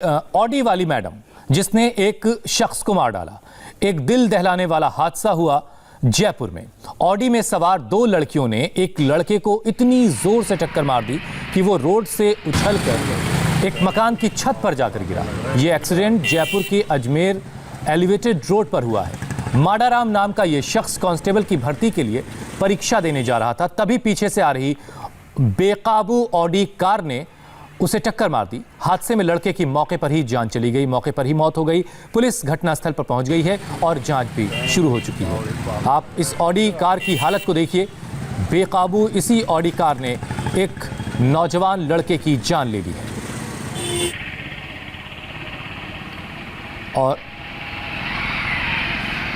Audi वाली madam जिसने एक शख्स को मार डाला। एक दिल दहलाने वाला हादसा हुआ जयपुर में। ऑडी में सवार दो लड़कियों ने एक लड़के को इतनी जोर से टक्कर मार दी कि वो रोड से उछलकर एक मकान की छत पर जाकर गिरा। ये एक्सीडेंट जयपुर के अजमेर एलिवेटेड रोड पर हुआ है। माडाराम नाम का ये शख्स कांस्टेबल की भर्ती के लिए परीक्षा देने जा रहा था, तभी पीछे से आ रही बेकाबू ऑडी कार ने उसे टक्कर मार दी। हादसे में लड़के की मौके पर ही जान चली गई, मौके पर ही मौत हो गई। पुलिस घटनास्थल पर पहुंच गई है और जांच भी शुरू हो चुकी है। आप इस ऑडी कार की हालत को देखिए। बेकाबू इसी ऑडी कार ने एक नौजवान लड़के की जान ले ली है। और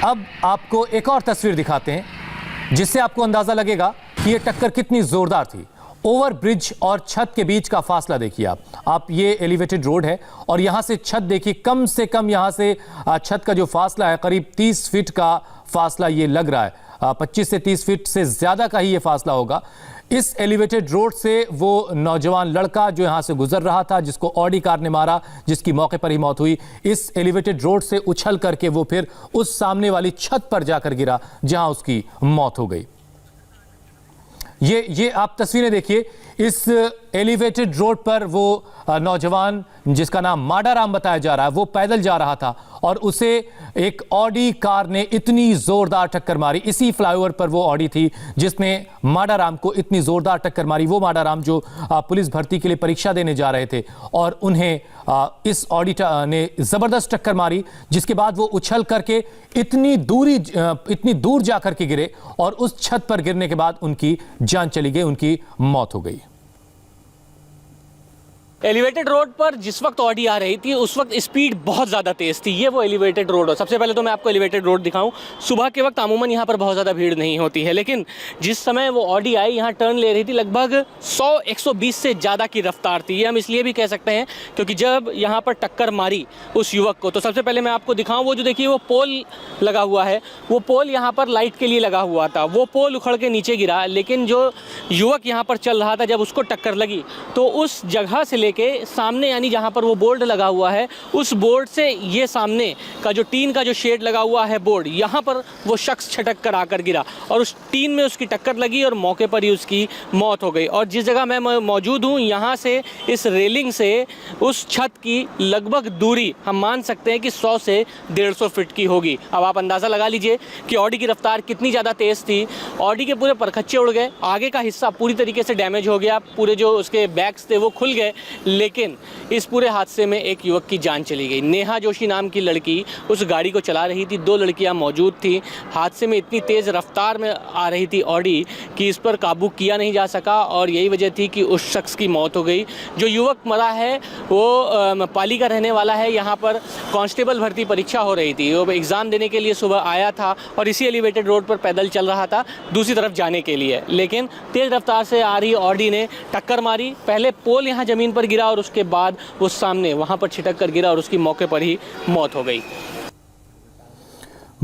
अब आपको एक और तस्वीर दिखाते हैं जिससे आपको अंदाजा लगेगा कि यह टक्कर कितनी जोरदार थी। ओवर ब्रिज और छत के बीच का फासला देखिए आप ये एलिवेटेड रोड है और यहां से छत देखिए। कम से कम यहां से छत का जो फासला है करीब 30 फीट का फासला ये लग रहा है। 25 से 30 फीट से ज्यादा का ही ये फासला होगा। इस एलिवेटेड रोड से वो नौजवान लड़का जो यहां से गुजर रहा था, जिसको ऑडी कार ने मारा, जिसकी मौके पर ही मौत हुई, इस एलिवेटेड रोड से उछल करके वो फिर उस सामने वाली छत पर जाकर गिरा जहां उसकी मौत हो गई। ये आप तस्वीरें देखिए। इस एलिवेटेड रोड पर वो नौजवान जिसका नाम माडाराम बताया जा रहा है, वो पैदल जा रहा था और उसे एक ऑडी कार ने इतनी जोरदार टक्कर मारी। इसी फ्लाईओवर पर वो ऑडी थी जिसने माडाराम को इतनी जोरदार टक्कर मारी। वो माडाराम जो पुलिस भर्ती के लिए परीक्षा देने जा रहे थे और उन्हें इस ऑडी ने जबरदस्त टक्कर मारी, जिसके बाद वो उछल करके इतनी दूर जाकर के गिरे और उस छत पर गिरने के बाद उनकी जान चली गई, उनकी मौत हो गई। एलिवेटेड रोड पर जिस वक्त ऑडी आ रही थी उस वक्त स्पीड बहुत ज़्यादा तेज़ थी। ये वो एलिवेटेड रोड है। सबसे पहले तो मैं आपको एलिवेटेड रोड दिखाऊं। सुबह के वक्त अमूमन यहाँ पर बहुत ज़्यादा भीड़ नहीं होती है, लेकिन जिस समय वो ऑडी आई यहाँ टर्न ले रही थी लगभग 100-120 से ज़्यादा की रफ्तार थी। ये हम इसलिए भी कह सकते हैं क्योंकि जब यहाँ पर टक्कर मारी उस युवक को, तो सबसे पहले मैं आपको दिखाऊँ वो जो देखिए वो पोल लगा हुआ है, वो पोल यहाँ पर लाइट के लिए लगा हुआ था। वो पोल उखड़ के नीचे गिरा, लेकिन जो युवक यहाँ पर चल रहा था जब उसको टक्कर लगी तो उस जगह से के सामने यानी जहां पर वो बोर्ड लगा हुआ है उस बोर्ड से ये सामने का जो टीन का जो शेड लगा हुआ है बोर्ड, यहां पर वो शख्स छटक कर आकर गिरा और उस टीन में उसकी टक्कर लगी और मौके पर ही उसकी मौत हो गई। और जिस जगह मैं मौजूद हूं यहां से इस रेलिंग से उस छत की लगभग दूरी हम मान सकते हैं कि 100 से 150 फीट की होगी। अब आप अंदाज़ा लगा लीजिए कि ऑडी की रफ्तार कितनी ज़्यादा तेज़ थी। ऑडी के पूरे परखच्चे उड़ गए, आगे का हिस्सा पूरी तरीके से डैमेज हो गया, पूरे जो उसके बैग्स थे वो खुल गए, लेकिन इस पूरे हादसे में एक युवक की जान चली गई। नेहा जोशी नाम की लड़की उस गाड़ी को चला रही थी, दो लड़कियां मौजूद थी। हादसे में इतनी तेज़ रफ्तार में आ रही थी ऑडी कि इस पर काबू किया नहीं जा सका और यही वजह थी कि उस शख्स की मौत हो गई। जो युवक मरा है वो पाली का रहने वाला है। यहाँ पर कांस्टेबल भर्ती परीक्षा हो रही थी, वो एग्ज़ाम देने के लिए सुबह आया था और इसी एलिवेटेड रोड पर पैदल चल रहा था दूसरी तरफ जाने के लिए, लेकिन तेज़ रफ्तार से आ रही ऑडी ने टक्कर मारी। पहले पोल यहाँ ज़मीन पर गिरा और उसके बाद वो सामने वहां पर छिटक कर गिरा और उसकी मौके पर ही मौत हो गई।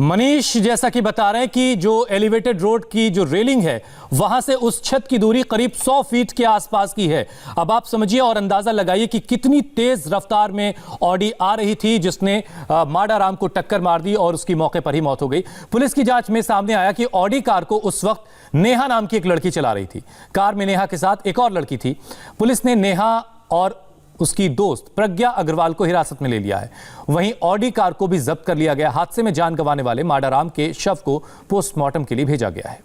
मनीष जैसा कि बता रहे हैं कि जो एलिवेटेड रोड की जो रेलिंग है वहां से उस छत की दूरी करीब 100 फीट के आसपास की है। अब आप समझिए और अंदाजा लगाइए कि कितनी तेज रफ्तार में ऑडी आ रही थी जिसने माडाराम को टक्कर मार दी और उसकी मौके पर ही मौत हो गई। पुलिस की जांच में सामने आया कि ऑडी कार को उस वक्त नेहा नाम की एक लड़की चला रही थी। कार में नेहा के साथ एक और लड़की थी। पुलिस ने नेहा और उसकी दोस्त प्रज्ञा अग्रवाल को हिरासत में ले लिया है। वहीं ऑडी कार को भी जब्त कर लिया गया। हादसे में जान गंवाने वाले माडाराम के शव को पोस्टमार्टम के लिए भेजा गया है।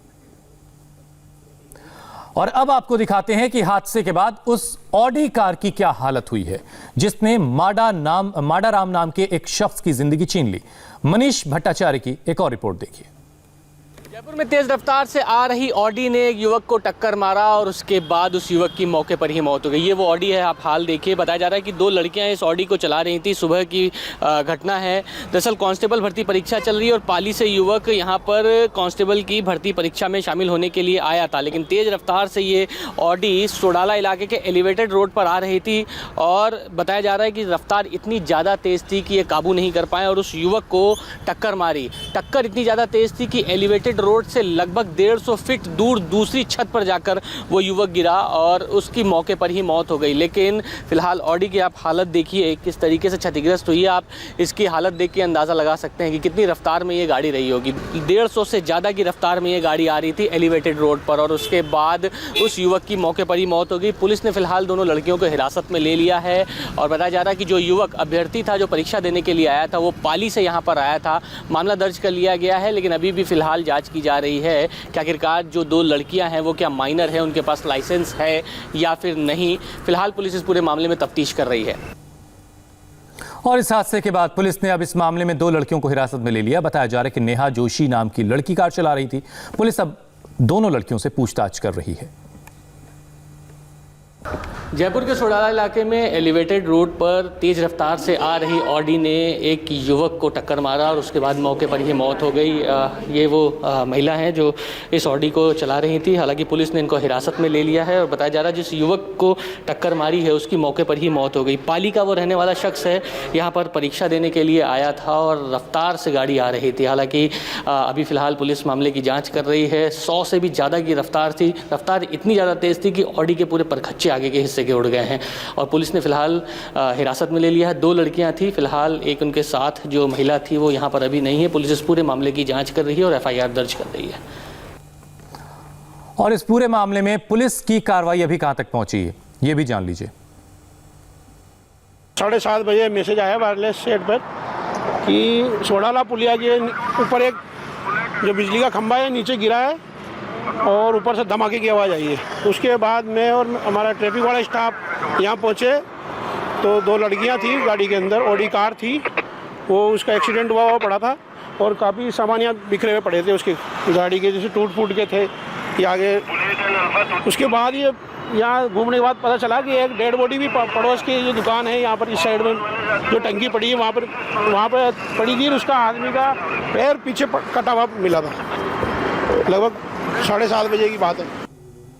और अब आपको दिखाते हैं कि हादसे के बाद उस ऑडी कार की क्या हालत हुई है जिसने माडाराम नाम के एक शख्स की जिंदगी छीन ली। मनीष भट्टाचार्य की एक और रिपोर्ट देखिए। जयपुर में तेज़ रफ्तार से आ रही ऑडी ने एक युवक को टक्कर मारा और उसके बाद उस युवक की मौके पर ही मौत हो गई। ये वो ऑडी है, आप हाल देखिए। बताया जा रहा है कि दो लड़कियां इस ऑडी को चला रही थी। सुबह की घटना है। दरअसल कांस्टेबल भर्ती परीक्षा चल रही है और पाली से युवक यहां पर कांस्टेबल की भर्ती परीक्षा में शामिल होने के लिए आया था, लेकिन तेज़ रफ्तार से ये ऑडी सोडाला इलाके के एलिवेटेड रोड पर आ रही थी और बताया जा रहा है कि रफ्तार इतनी ज़्यादा तेज़ थी कि ये काबू नहीं कर पाए और उस युवक को टक्कर मारी। टक्कर इतनी ज़्यादा तेज़ थी कि एलिवेटेड रोड से लगभग 150 फीट दूर दूसरी छत पर जाकर वो युवक गिरा और उसकी मौके पर ही मौत हो गई। लेकिन फिलहाल ऑडी की आप हालत देखिए किस तरीके से क्षतिग्रस्त हुई है। आप इसकी हालत देख के अंदाज़ा लगा सकते हैं कि कितनी रफ्तार में ये गाड़ी रही होगी। 150 से ज़्यादा की रफ्तार में ये गाड़ी आ रही थी एलिवेटेड रोड पर और उसके बाद उस युवक की मौके पर ही मौत हो गई। पुलिस ने फिलहाल दोनों लड़कियों को हिरासत में ले लिया है और बताया जा रहा है कि जो युवक अभ्यर्थी था जो परीक्षा देने के लिए आया था वो पाली से यहाँ पर आया था। मामला दर्ज कर लिया गया है लेकिन अभी भी फिलहाल जाँच की जा रही है कि आखिरकार जो 2 लड़कियाँ हैं वो क्या माइनर है, उनके पास लाइसेंस है या फिर नहीं। फिलहाल पुलिस इस पूरे मामले में तफ्तीश कर रही है। और इस हादसे के बाद पुलिस ने अब इस मामले में 2 लड़कियों को हिरासत में ले लिया। बताया जा रहा है कि नेहा जोशी नाम की लड़की कार चला रही थी। पुलिस अब दोनों लड़कियों से पूछताछ कर रही है। जयपुर के सोडाला इलाके में एलिवेटेड रोड पर तेज़ रफ्तार से आ रही ऑडी ने एक युवक को टक्कर मारा और उसके बाद मौके पर ही मौत हो गई। ये वो महिला हैं जो इस ऑडी को चला रही थी। हालांकि पुलिस ने इनको हिरासत में ले लिया है और बताया जा रहा है जिस युवक को टक्कर मारी है उसकी मौके पर ही मौत हो गई। पाली का वो रहने वाला शख्स है, यहाँ पर परीक्षा देने के लिए आया था और रफ्तार से गाड़ी आ रही थी। हालांकि अभी फ़िलहाल पुलिस मामले की जाँच कर रही है। 100 से भी ज़्यादा की रफ्तार थी। रफ्तार इतनी ज़्यादा तेज़ थी कि ऑडी के पूरे परखच्चे आगे के हिस्से के उड़ गए हैं और पुलिस ने फिलहाल हिरासत में ले लिया है। 2 लड़कियां थी, फिलहाल एक उनके साथ जो महिला थी वो यहाँ पर अभी नहीं है। पुलिस इस पूरे मामले की जांच कर रही है और FIR दर्ज कर रही है। और इस पूरे मामले में पुलिस की कार्रवाई अभी कहां तक पहुंची है ये भी जान लीजिए। 7:30 बजे मैसेज आया वायरलेस सेट पर कि सोडाला पुलिया के ऊपर एक जो बिजली का खंभा है नीचे गिरा है और ऊपर से धमाके की आवाज़ आई है। उसके बाद मैं और हमारा ट्रैफिक वाला स्टाफ यहाँ पहुँचे तो 2 लड़कियाँ थी गाड़ी के अंदर, ऑडी कार थी, वो उसका एक्सीडेंट हुआ पड़ा था और काफ़ी सामान यहाँ बिखरे हुए पड़े थे उसके गाड़ी के, जैसे टूट फूट के थे ये आगे। उसके बाद ये यहाँ घूमने के बाद पता चला कि एक डेड बॉडी भी पड़ोस की जो दुकान है यहाँ पर इस साइड में जो टंकी पड़ी है वहाँ पर पड़ी थी। उसका आदमी का पैर पीछे कटा हुआ मिला था। लगभग 7:30 बजे की बात है।